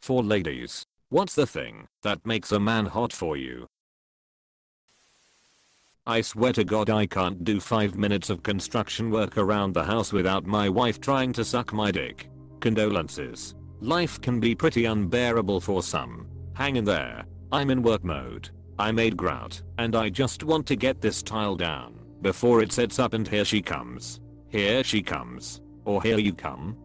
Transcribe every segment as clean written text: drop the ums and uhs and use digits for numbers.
For ladies, what's the thing that makes a man hot for you? I swear to God I can't do 5 minutes of construction work around the house without my wife trying to suck my dick. Condolences. Life can be pretty unbearable for some. Hang in there. I'm in work mode. I made grout and I just want to get this tile down before it sets up, and here she comes. Here she comes. Or here you come.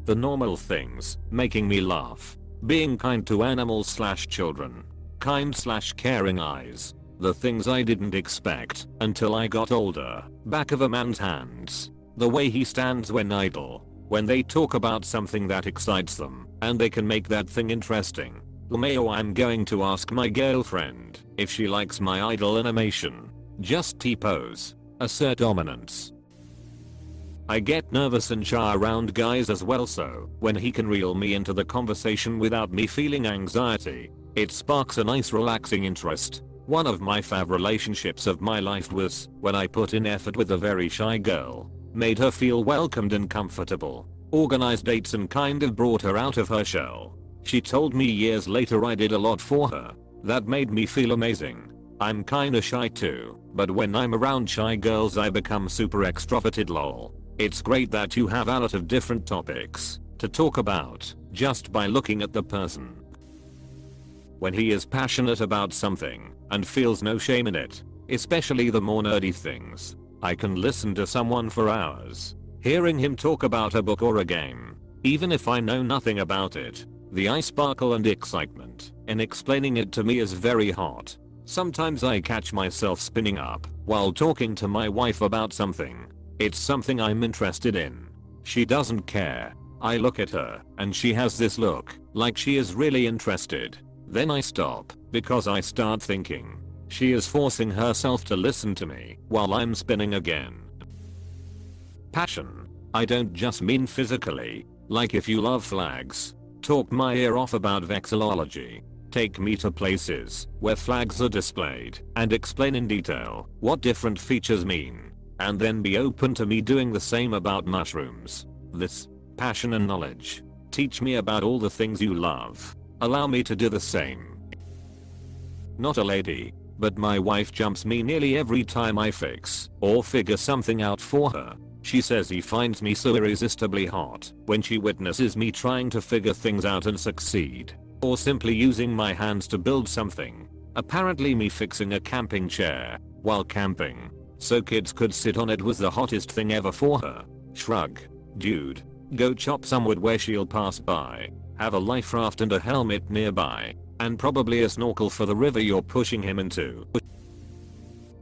The normal things making me laugh. Being kind to animals / children. Kind / caring eyes. The things I didn't expect until I got older. Back of a man's hands. The way he stands when idle. When they talk about something that excites them and they can make that thing interesting. LMAO, I'm going to ask my girlfriend if she likes my idle animation. Just T-pose. Assert dominance. I get nervous and shy around guys as well, so when he can reel me into the conversation without me feeling anxiety, it sparks a nice relaxing interest. One of my fav relationships of my life was when I put in effort with a very shy girl, made her feel welcomed and comfortable, organized dates and kind of brought her out of her shell. She told me years later I did a lot for her. That made me feel amazing. I'm kinda shy too, but when I'm around shy girls I become super extroverted lol. It's great that you have a lot of different topics to talk about just by looking at the person. When he is passionate about something and feels no shame in it, especially the more nerdy things, I can listen to someone for hours. Hearing him talk about a book or a game, even if I know nothing about it, the eye sparkle and excitement in explaining it to me is very hot. Sometimes I catch myself spinning up while talking to my wife about something. It's something I'm interested in. She doesn't care. I look at her and she has this look like she is really interested. Then I stop because I start thinking she is forcing herself to listen to me while I'm spinning again. Passion. I don't just mean physically, like if you love flags, talk my ear off about vexillology. Take me to places where flags are displayed and explain in detail what different features mean, and then be open to me doing the same about mushrooms. This passion and knowledge. Teach me about all the things you love. Allow me to do the same. Not a lady, but my wife jumps me nearly every time I fix or figure something out for her. She says he finds me so irresistibly hot when she witnesses me trying to figure things out and succeed, or simply using my hands to build something. Apparently me fixing a camping chair while camping so kids could sit on it was the hottest thing ever for her. Shrug. Dude, go chop some wood where she'll pass by. Have a life raft and a helmet nearby, and probably a snorkel for the river you're pushing him into.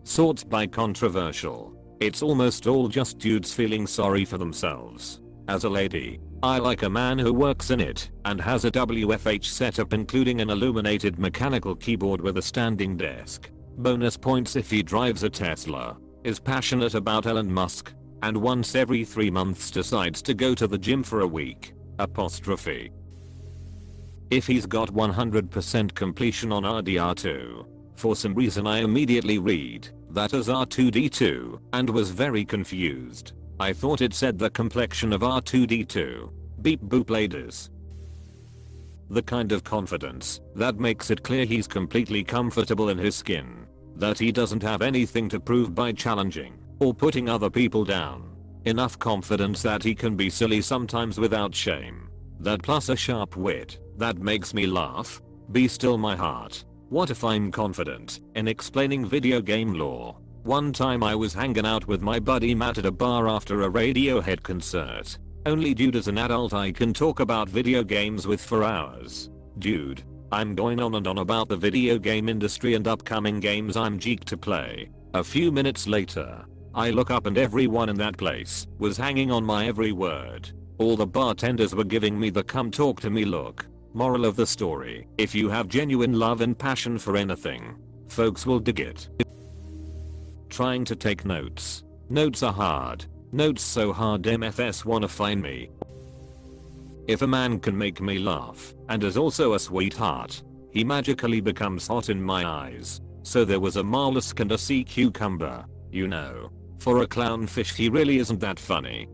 Sorts by controversial. It's almost all just dudes feeling sorry for themselves. As a lady, I like a man who works in it and has a WFH setup including an illuminated mechanical keyboard with a standing desk. Bonus points if he drives a Tesla, is passionate about Elon Musk, and once every 3 months decides to go to the gym for a week. Apostrophe. If he's got 100% completion on RDR2, for some reason I immediately read that as R2D2 and was very confused. I thought it said the complexion of R2D2. Beep boop ladies. The kind of confidence that makes it clear he's completely comfortable in his skin. That he doesn't have anything to prove by challenging or putting other people down. Enough confidence that he can be silly sometimes without shame. That plus a sharp wit that makes me laugh. Be still my heart. What if I'm confident in explaining video game lore? One time I was hanging out with my buddy Matt at a bar after a Radiohead concert. Only dude as an adult I can talk about video games with for hours. Dude, I'm going on and on about the video game industry and upcoming games I'm geeked to play. A few minutes later, I look up and everyone in that place was hanging on my every word. All the bartenders were giving me the come talk to me look. Moral of the story, if you have genuine love and passion for anything, folks will dig it. Trying to take notes. Notes are hard. Notes so hard MFS wanna find me. If a man can make me laugh and is also a sweetheart, he magically becomes hot in my eyes. So there was a mollusk and a sea cucumber, you know. For a clownfish he really isn't that funny.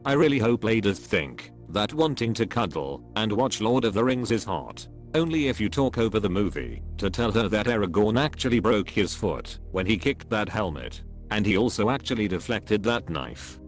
I really hope ladies think that wanting to cuddle and watch Lord of the Rings is hot. Only if you talk over the movie to tell her that Aragorn actually broke his foot when he kicked that helmet, and he also actually deflected that knife.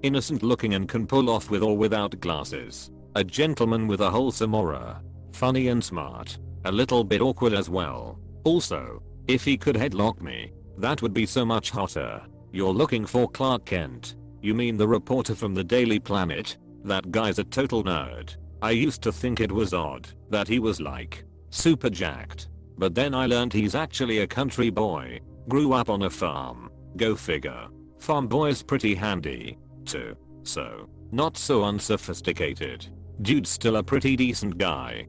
Innocent looking and can pull off with or without glasses. A gentleman with a wholesome aura. Funny and smart. A little bit awkward as well. Also, if he could headlock me, that would be so much hotter. You're looking for Clark Kent. You mean the reporter from the Daily Planet? That guy's a total nerd. I used to think it was odd that he was like super jacked. But then I learned he's actually a country boy. Grew up on a farm. Go figure. Farm boy's pretty handy too. So, not so unsophisticated. Dude's still a pretty decent guy.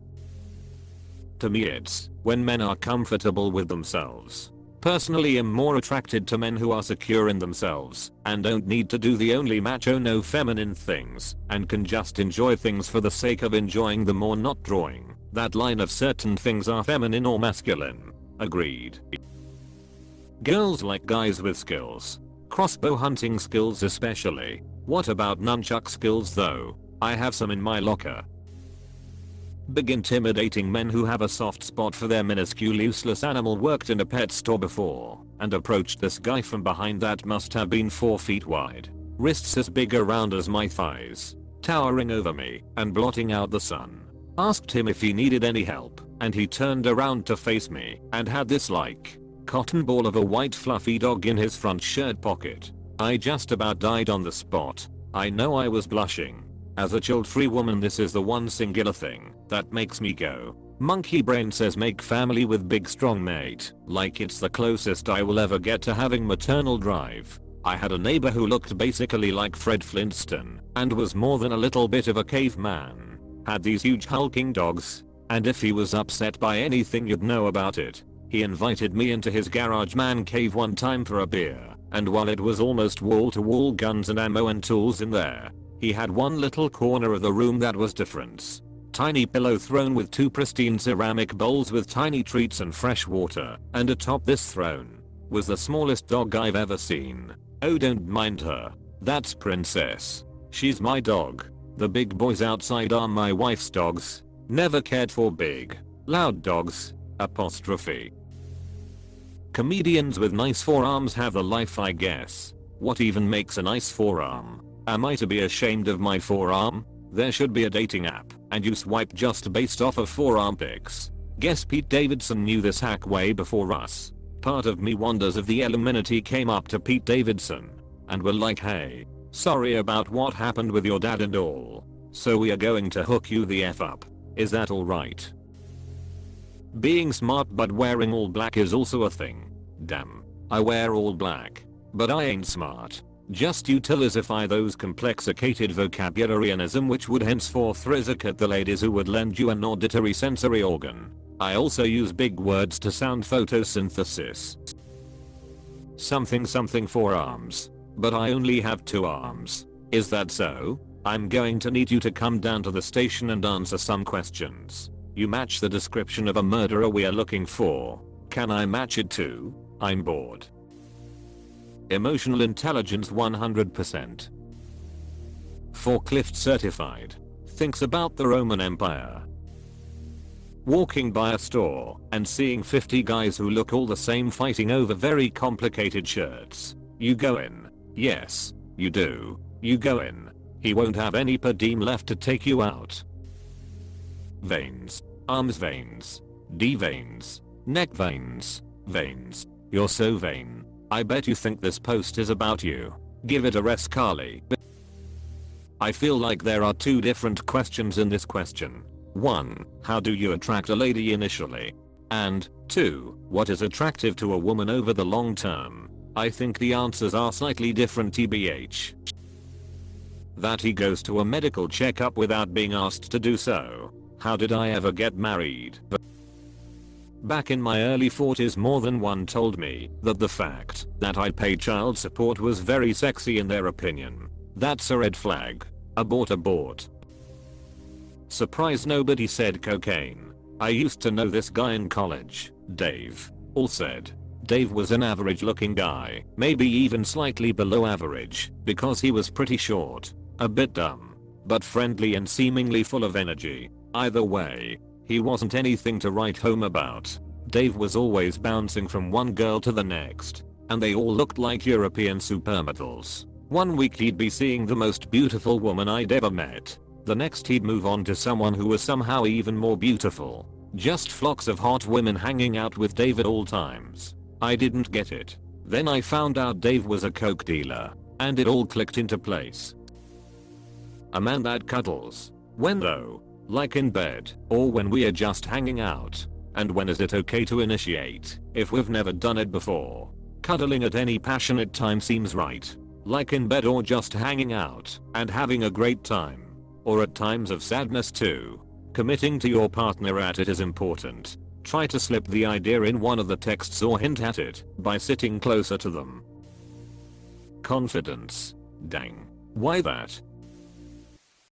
To me it's when men are comfortable with themselves. Personally I'm more attracted to men who are secure in themselves and don't need to do the only macho no feminine things and can just enjoy things for the sake of enjoying them or not drawing that line of certain things are feminine or masculine. Agreed. Girls like guys with skills. Crossbow hunting skills especially. What about nunchuck skills though? I have some in my locker. Big intimidating men who have a soft spot for their minuscule useless animal. Worked in a pet store before and approached this guy from behind that must have been 4 feet wide. Wrists as big around as my thighs. Towering over me and blotting out the sun. Asked him if he needed any help and he turned around to face me and had this like cotton ball of a white fluffy dog in his front shirt pocket. I just about died on the spot. I know I was blushing. As a child-free woman this is the one singular thing that makes me go. Monkey brain says make family with big strong mate. Like it's the closest I will ever get to having maternal drive. I had a neighbor who looked basically like Fred Flintstone and was more than a little bit of a caveman. Had these huge hulking dogs, and if he was upset by anything you'd know about it. He invited me into his garage man cave one time for a beer, and while it was almost wall to wall guns and ammo and tools in there, he had one little corner of the room that was different. Tiny pillow throne with 2 pristine ceramic bowls with tiny treats and fresh water, and atop this throne was the smallest dog I've ever seen. Oh don't mind her. That's Princess. She's my dog. The big boys outside are my wife's dogs. Never cared for big, loud dogs. Apostrophe. Comedians with nice forearms have the life I guess. What even makes a nice forearm? Am I to be ashamed of my forearm? There should be a dating app and you swipe just based off of forearm pics. Guess Pete Davidson knew this hack way before us. Part of me wonders if the Illuminati came up to Pete Davidson and were like, hey, sorry about what happened with your dad and all. So we are going to hook you the F up. Is that alright? Being smart but wearing all black is also a thing. Damn. I wear all black. But I ain't smart. Just utilizify those complexicated vocabularianism which would henceforth rizzicate the ladies who would lend you an auditory sensory organ. I also use big words to sound photosynthesis. Something forearms. But I only have 2 arms. Is that so? I'm going to need you to come down to the station and answer some questions. You match the description of a murderer we are looking for. Can I match it too? I'm bored. Emotional intelligence 100%. Forklift certified. Thinks about the Roman Empire. Walking by a store and seeing 50 guys who look all the same fighting over very complicated shirts. You go in. Yes, you do. You go in. He won't have any per diem left to take you out. Veins. Arms veins. D veins. Neck veins. Veins. You're so vain. I bet you think this post is about you. Give it a rest, Carly. I feel like there are 2 different questions in this question. 1. How do you attract a lady initially? And 2. What is attractive to a woman over the long term? I think the answers are slightly different tbh. That he goes to a medical checkup without being asked to do so. How did I ever get married? Back in my early 40s more than one told me that the fact that I paid child support was very sexy in their opinion. That's a red flag. Abort. Surprise nobody said cocaine. I used to know this guy in college, Dave. All said. Dave was an average looking guy, maybe even slightly below average, because he was pretty short. A bit dumb. but friendly and seemingly full of energy. Either way, he wasn't anything to write home about. Dave was always bouncing from one girl to the next, and they all looked like European supermodels. One week he'd be seeing the most beautiful woman I'd ever met. The next he'd move on to someone who was somehow even more beautiful. Just flocks of hot women hanging out with Dave at all times. I didn't get it. Then I found out Dave was a coke dealer, and it all clicked into place. A man that cuddles. When though? Like in bed, or when we're just hanging out? And when is it okay to initiate, if we've never done it before? Cuddling at any passionate time seems right. Like in bed or just hanging out and having a great time. Or at times of sadness too. Committing to your partner at it is important. Try to slip the idea in one of the texts or hint at it by sitting closer to them. Confidence. Dang. Why that?